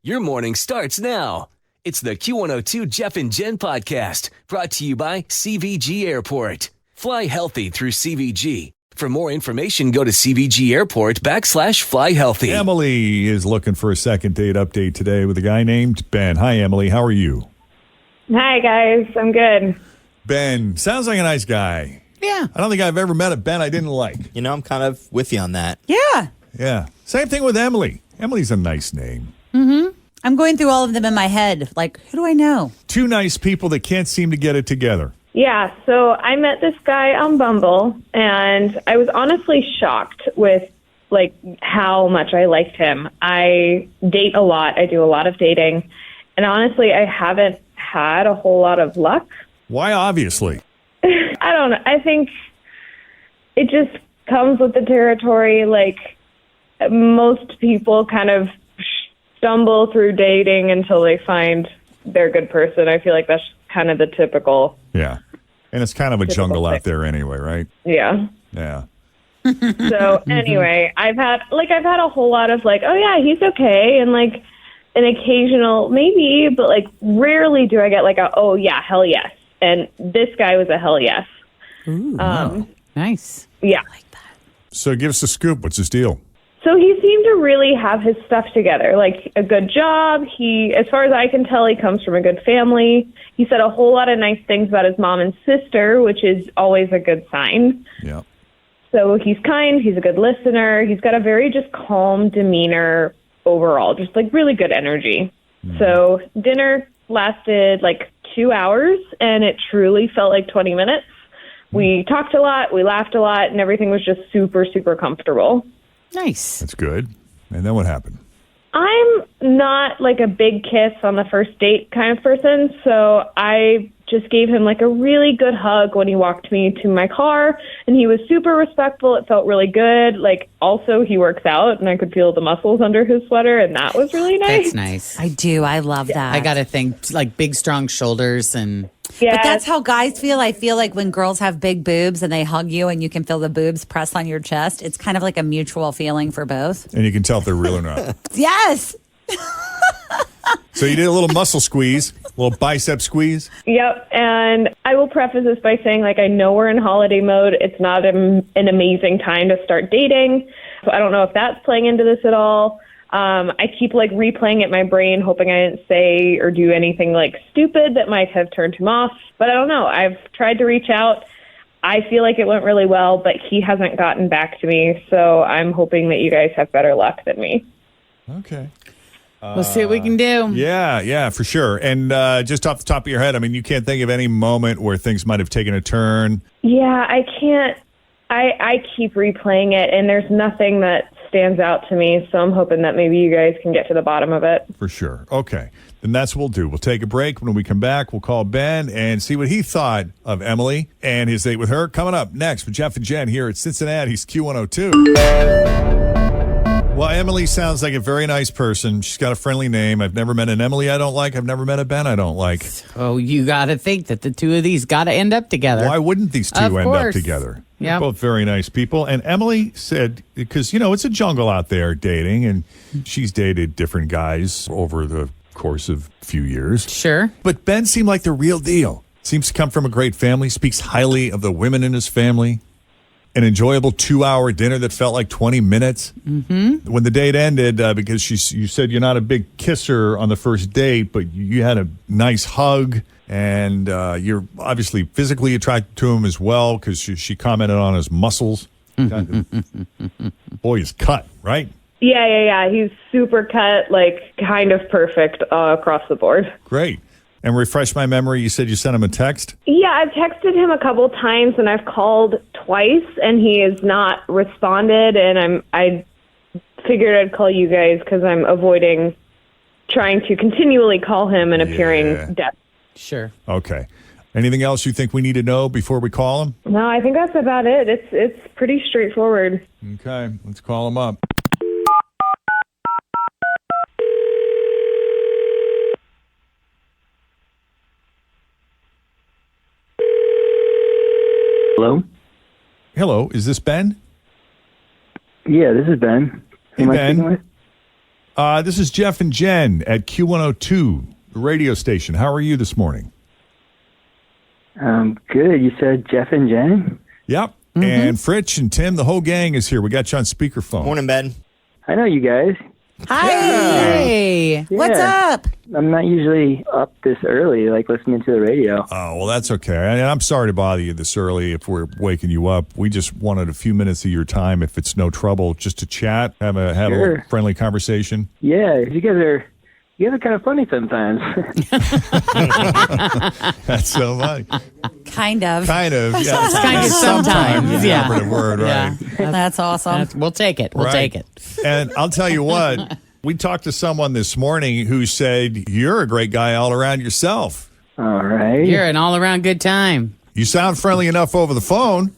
Your morning starts now. It's the Q102 Jeff and Jenn podcast brought to you by CVG Airport. Fly healthy through CVG. For more information, go to CVG Airport /fly healthy. Emily is looking for a second date update today with a guy named Ben. Hi, Emily. How are you? Hi, guys. I'm good. Ben, sounds like a nice guy. Yeah. I don't think I've ever met a Ben I didn't like. You know, I'm kind of with you on that. Yeah. Yeah. Same thing with Emily. Emily's a nice name. Mm-hmm. I'm going through all of them in my head. Like, who do I know? Two nice people that can't seem to get it together. Yeah, so I met this guy on Bumble, and I was honestly shocked with, how much I liked him. I date a lot. I do a lot of dating. And honestly, I haven't had a whole lot of luck. Why, obviously? I don't know. I think it just comes with the territory. Most people kind of stumble through dating until they find their good person. I feel like that's kind of the typical. Yeah. And it's kind of a jungle out there anyway, right? Yeah. Yeah. So anyway, I've had a whole lot of oh yeah, he's okay, and an occasional maybe, but rarely do I get oh yeah, hell yes. And this guy was a hell yes. Ooh, nice. Yeah. I like that. So give us a scoop. What's his deal? So he seemed to really have his stuff together, a good job. He, as far as I can tell, he comes from a good family. He said a whole lot of nice things about his mom and sister, which is always a good sign. Yeah. So he's kind. He's a good listener. He's got a very just calm demeanor overall, just really good energy. Mm. So dinner lasted 2 hours, and it truly felt like 20 minutes. We talked a lot. We laughed a lot, and everything was just super, super comfortable. Nice. That's good. And then what happened? I'm not a big kiss on the first date kind of person, so I just gave him a really good hug when he walked me to my car, and he was super respectful. It felt really good. Also, he works out, and I could feel the muscles under his sweater, and that was really nice. That's nice. I do. I love that. I got to think big, strong shoulders and... Yeah. But that's how guys feel. I feel like when girls have big boobs and they hug you and you can feel the boobs press on your chest, it's kind of like a mutual feeling for both. And you can tell if they're real or not. Yes. So you did a little muscle squeeze, a little bicep squeeze. Yep, and I will preface this by saying, I know we're in holiday mode. It's not an amazing time to start dating, so I don't know if that's playing into this at all. I keep replaying it in my brain, hoping I didn't say or do anything stupid that might have turned him off. But I don't know. I've tried to reach out. I feel like it went really well, but he hasn't gotten back to me. So I'm hoping that you guys have better luck than me. Okay. We'll see what we can do. Yeah, for sure. And just off the top of your head, you can't think of any moment where things might have taken a turn. Yeah, I can't. I keep replaying it, and there's nothing that stands out to me, so I'm hoping that maybe you guys can get to the bottom of it. For sure. Okay. Then that's what we'll do. We'll take a break. When we come back, we'll call Ben and see what he thought of Emily and his date with her. Coming up next with Jeff and Jenn here at Cincinnati's Q102. Well, Emily sounds like a very nice person. She's got a friendly name. I've never met an Emily I don't like. I've never met a Ben I don't like. Oh, you got to think that the two of these got to end up together. Why wouldn't these two end up together? They're both very nice people. And Emily said, because, it's a jungle out there dating, and she's dated different guys over the course of a few years. Sure. But Ben seemed like the real deal. Seems to come from a great family, speaks highly of the women in his family. An enjoyable 2-hour dinner that felt like 20 minutes. Mm-hmm. When the date ended, because you said you're not a big kisser on the first date, but you had a nice hug, and you're obviously physically attracted to him as well because she commented on his muscles. Boy, he's cut, right? Yeah. He's super cut, kind of perfect across the board. Great. And refresh my memory, you said you sent him a text? Yeah, I've texted him a couple times, and I've called twice, and he has not responded, and I figured I'd call you guys because I'm avoiding trying to continually call him and appearing deaf. Sure. Okay. Anything else you think we need to know before we call him? No, I think that's about it. It's pretty straightforward. Okay, let's call him up. Hello? Hello, is this Ben? Yeah, this is Ben. Hey, Who am I Ben. speaking with? This is Jeff and Jen at Q102, the radio station. How are you this morning? Good. You said Jeff and Jen? Yep. And Fritch and Tim, the whole gang is here. We got you on speakerphone. Morning, Ben. I know you guys. Hi. Hey. What's up? I'm not usually up this early, like listening to the radio. Oh, well, that's okay. And I'm sorry to bother you this early if we're waking you up. We just wanted a few minutes of your time, if it's no trouble, just to chat, have a Sure. friendly conversation. Yeah, you guys are kind of funny sometimes. That's so funny. Kind of. Kind of. Yeah. Kind of sometimes. is the Yeah. operative word, right? That's awesome. We'll take it. We'll Right. take it. And I'll tell you what, we talked to someone this morning who said, you're a great guy all around yourself. All right. You're an all-around good time. You sound friendly enough over the phone.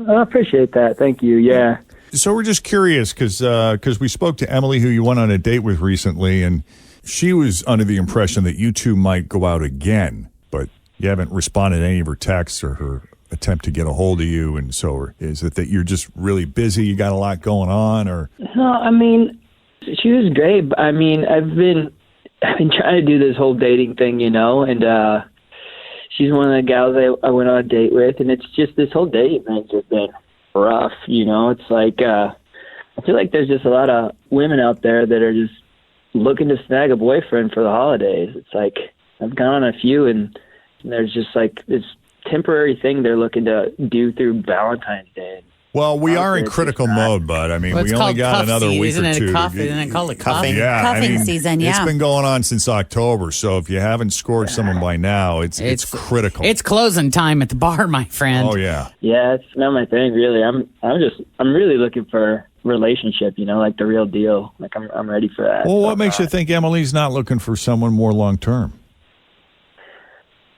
I appreciate that. Thank you. Yeah. So we're just curious because we spoke to Emily, who you went on a date with recently, and she was under the impression that you two might go out again, but you haven't responded to any of her texts or her attempt to get a hold of you. And so is it that you're just really busy, you got a lot going on, or? No, I mean, she was great. But, I mean, I've been trying to do this whole dating thing, and she's one of the gals I went on a date with, and it's just this whole dating thing's just been rough, It's like I feel like there's just a lot of women out there that are just looking to snag a boyfriend for the holidays. It's like I've gone on a few, and there's just like this temporary thing they're looking to do through Valentine's Day. Well, we are in critical mode, bud. I mean, Well, we it's only called got cuff another season. week Isn't or it two. Isn't it called cuffing? Yeah, Cuffing season, yeah. It's been going on since October, so if you haven't scored someone by now, it's critical. It's closing time at the bar, my friend. Oh, yeah. Yeah, it's not my thing, really. I'm really looking for a relationship, like the real deal. Like I'm ready for that. Well, what makes you think Emily's not looking for someone more long term?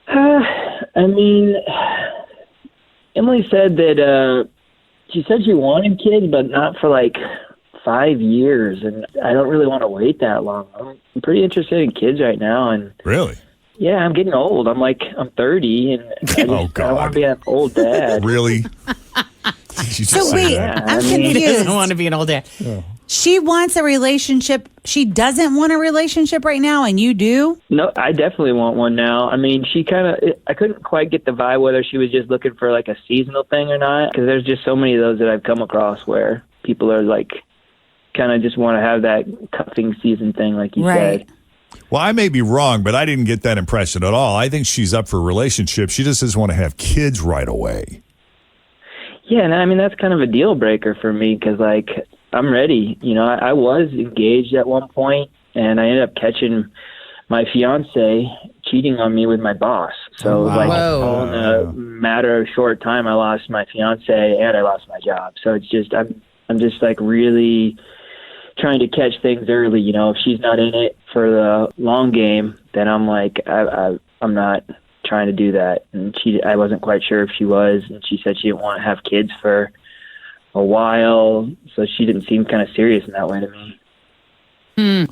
I mean, Emily said that she said she wanted kids, but not for like 5 years, and I don't really want to wait that long. I'm pretty interested in kids right now, and Really? yeah, I'm getting old. I'm 30, and I Oh, God. want to be an old dad. Really? Did you just So say wait, that? I'm I mean- He doesn't confused. want to be an old dad. She wants a relationship. She doesn't want a relationship right now, and you do? No, I definitely want one now. I mean, I couldn't quite get the vibe whether she was just looking for like a seasonal thing or not, because there's just so many of those that I've come across where people are like kind of just want to have that cuffing season thing, like you Right. said. Well, I may be wrong, but I didn't get that impression at all. I think she's up for a relationship. She just doesn't want to have kids right away. Yeah, and I mean, that's kind of a deal breaker for me because, like, I'm ready. I was engaged at one point, and I ended up catching my fiance cheating on me with my boss. So, like, Whoa. all in a matter of short time, I lost my fiance and I lost my job. So it's just, I'm just, like, really trying to catch things early. If she's not in it for the long game, then I'm like, I'm not trying to do that. And I wasn't quite sure if she was, and she said she didn't want to have kids for a while, so she didn't seem kind of serious in that way to me.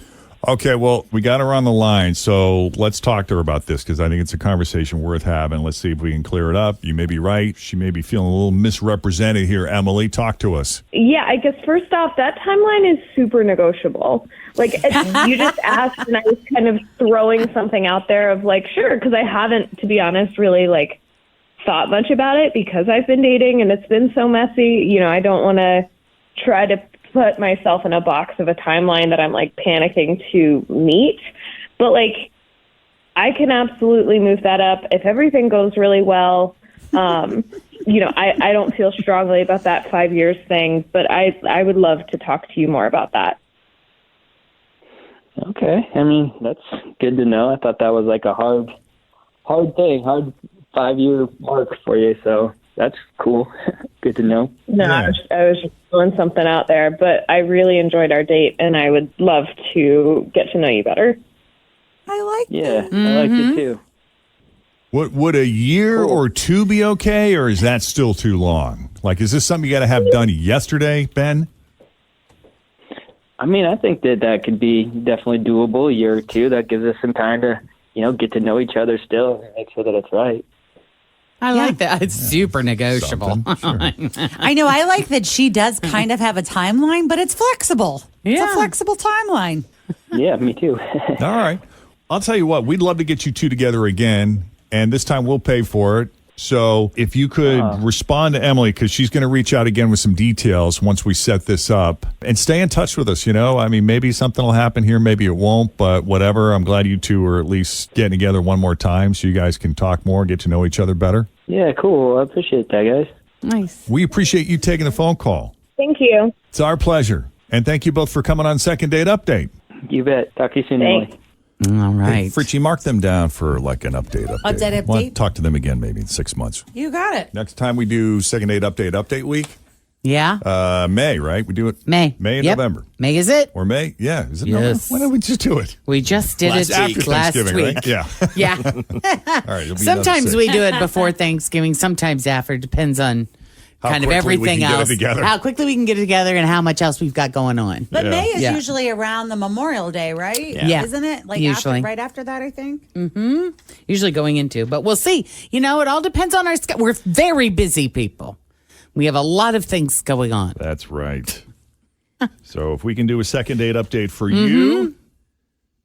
Okay, well, we got her on the line, so let's talk to her about this because I think it's a conversation worth having. Let's see if we can clear it up. You may be right. She may be feeling a little misrepresented here. Emily, talk to us. Yeah, I guess first off, that timeline is super negotiable. Like, you just asked, and I was kind of throwing something out there of like, sure, because I haven't, to be honest, really like thought much about it because I've been dating and it's been so messy. I don't want to try to put myself in a box of a timeline that I'm like panicking to meet. But like, I can absolutely move that up if everything goes really well. I don't feel strongly about that 5 years thing, but I would love to talk to you more about that. Okay. I mean, that's good to know. I thought that was like a hard 5-year mark for you, so that's cool. Good to know. No, Yeah. I was just throwing something out there, but I really enjoyed our date, and I would love to get to know you better. I like Yeah, I liked it too. Would a year or two be okay, or is that still too long? Like, is this something you got to have done yesterday, Ben? I mean, I think that could be definitely doable, a year or two. That gives us some time to, get to know each other still and make sure that it's right. I like that. It's super negotiable. Something, sure. I know. I like that she does kind of have a timeline, but it's flexible. It's Yeah. a flexible timeline. Yeah, me too. All right. I'll tell you what, we'd love to get you two together again, and this time we'll pay for it. So if you could respond to Emily, because she's going to reach out again with some details once we set this up, and stay in touch with us, I mean, maybe something will happen here, maybe it won't, but whatever. I'm glad you two are at least getting together one more time so you guys can talk more, get to know each other better. Yeah, cool. I appreciate that, guys. Nice. We appreciate you taking the phone call. Thank you. It's our pleasure. And thank you both for coming on Second Date Update. You bet. Talk to you soon, Thanks. Emily. All right. Hey, Fritchie, mark them down for like an update. Update. Well, talk to them again maybe in 6 months. You got it. Next time we do Second Date Update week, Yeah. May, right? We do it May. and Yep. November. May is it? Or May? Yeah. Is it Yes. November? Why don't we just do it? We just did it After last Thanksgiving, week. right? Yeah. Yeah. All right. it'll be Sometimes another we six. do it before Thanksgiving, sometimes after. Depends on How kind of quickly we everything can get it else. together. How quickly we can get it together and how much else we've got going on. But May is Yeah. usually around the Memorial Day, right? Yeah. Isn't it? Like Usually. right after that, I think. Usually going into, but we'll see. It all depends on our schedule. We're very busy people. We have a lot of things going on. That's right. So if we can do a Second Date Update for you,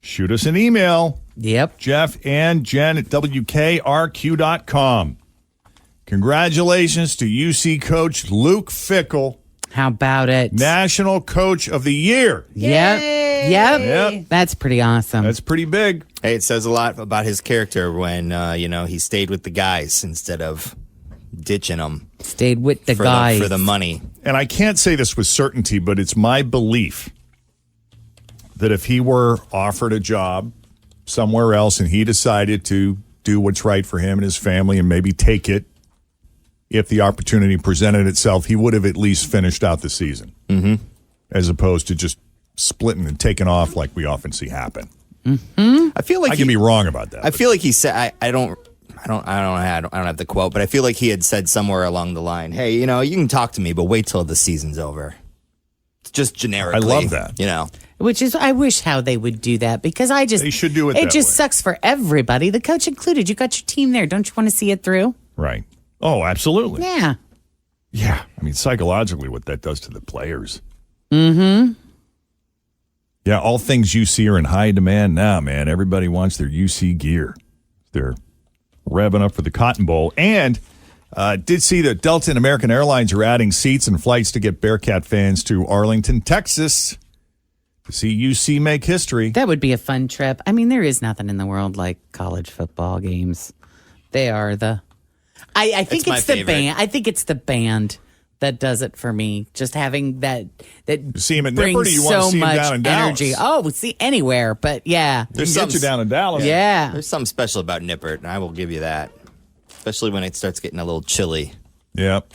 shoot us an email. Yep. Jeff and Jen at WKRQ.com. Congratulations to UC coach Luke Fickell, How about it? National Coach of the Year. Yep. Yep. That's pretty awesome. That's pretty big. Hey, it says a lot about his character when, he stayed with the guys instead of ditching them Stayed with the for guys. for the money. And I can't say this with certainty, but it's my belief that if he were offered a job somewhere else and he decided to do what's right for him and his family and maybe take it, if the opportunity presented itself, he would have at least finished out the season, as opposed to just splitting and taking off like we often see happen. I feel like I can be wrong about that. I feel like he said, I don't have the quote, but I feel like he had said somewhere along the line, hey, you can talk to me, but wait till the season's over. It's just generically. I love that. Which is, I wish how they would do that because They should do it It that just way. sucks for everybody, the coach included. You got your team there. Don't you want to see it through? Right. Oh, absolutely. Yeah. Yeah. I mean, psychologically, what that does to the players. Mm-hmm. Yeah, all things UC are in high demand now, man. Everybody wants their UC gear. They're revving up for the Cotton Bowl. And did see that Delta and American Airlines are adding seats and flights to get Bearcat fans to Arlington, Texas to see UC make history. That would be a fun trip. I mean, there is nothing in the world like college football games. They are I think It's my it's the favorite. band. I think it's the band that does it for me. Just having that See him at brings Nippert, or you want to so see him much down in energy. Dallas? Oh, see anywhere, but yeah. They can get you down in Dallas. Yeah. There's something special about Nippert, and I will give you that. Especially when it starts getting a little chilly. Yep.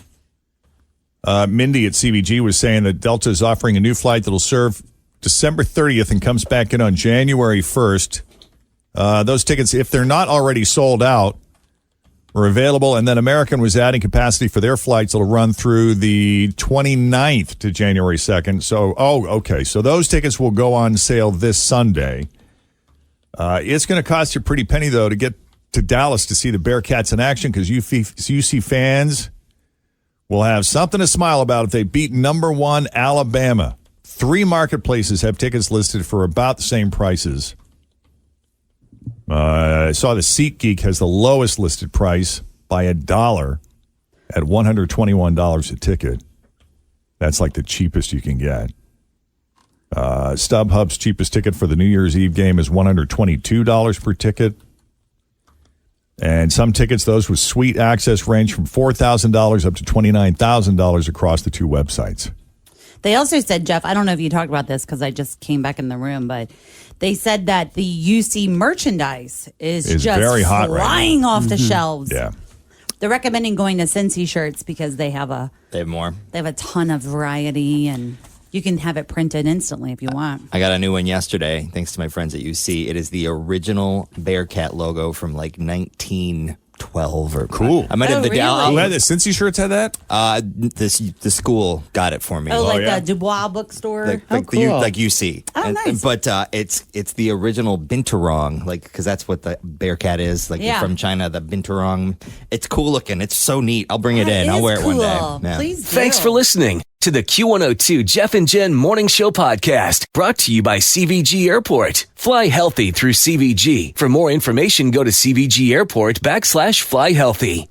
Mindy at CBG was saying that Delta is offering a new flight that'll serve December 30th and comes back in on January 1st. Those tickets, if they're not already sold out, are available. And then American was adding capacity for their flights. It'll run through the 29th to January 2nd. So, okay. So those tickets will go on sale this Sunday. It's going to cost you a pretty penny, though, to get to Dallas to see the Bearcats in action because UC fans will have something to smile about if they beat number 1 Alabama. 3 marketplaces have tickets listed for about the same prices. I saw the SeatGeek has the lowest listed price by $1 at $121 a ticket. That's like the cheapest you can get. StubHub's cheapest ticket for the New Year's Eve game is $122 per ticket. And some tickets, those with suite access, range from $4,000 up to $29,000 across the 2 websites. They also said, Jeff, I don't know if you talked about this because I just came back in the room, but they said that the UC merchandise is just very hot right flying off the shelves. Yeah. They're recommending going to Cincy shirts because they have a more. They have a ton of variety and you can have it printed instantly if you want. I got a new one yesterday, thanks to my friends at UC. It is the original Bearcat logo from like 1912 or Cool. I might have the really? Who had the Cincy shirts had that? the school got it for me. Like yeah. the Dubois bookstore. Like cool. like UC. Oh, nice. But it's the original binturong, because that's what the Bearcat is, Yeah. from China, the binturong. It's cool looking. It's so neat. I'll bring it in. I'll wear it one day. Cool. Yeah. Please do. Thanks for listening to to the Q102 Jeff and Jen Morning Show podcast, brought to you by CVG Airport. Fly healthy through CVG. For more information, go to CVG Airport /fly healthy.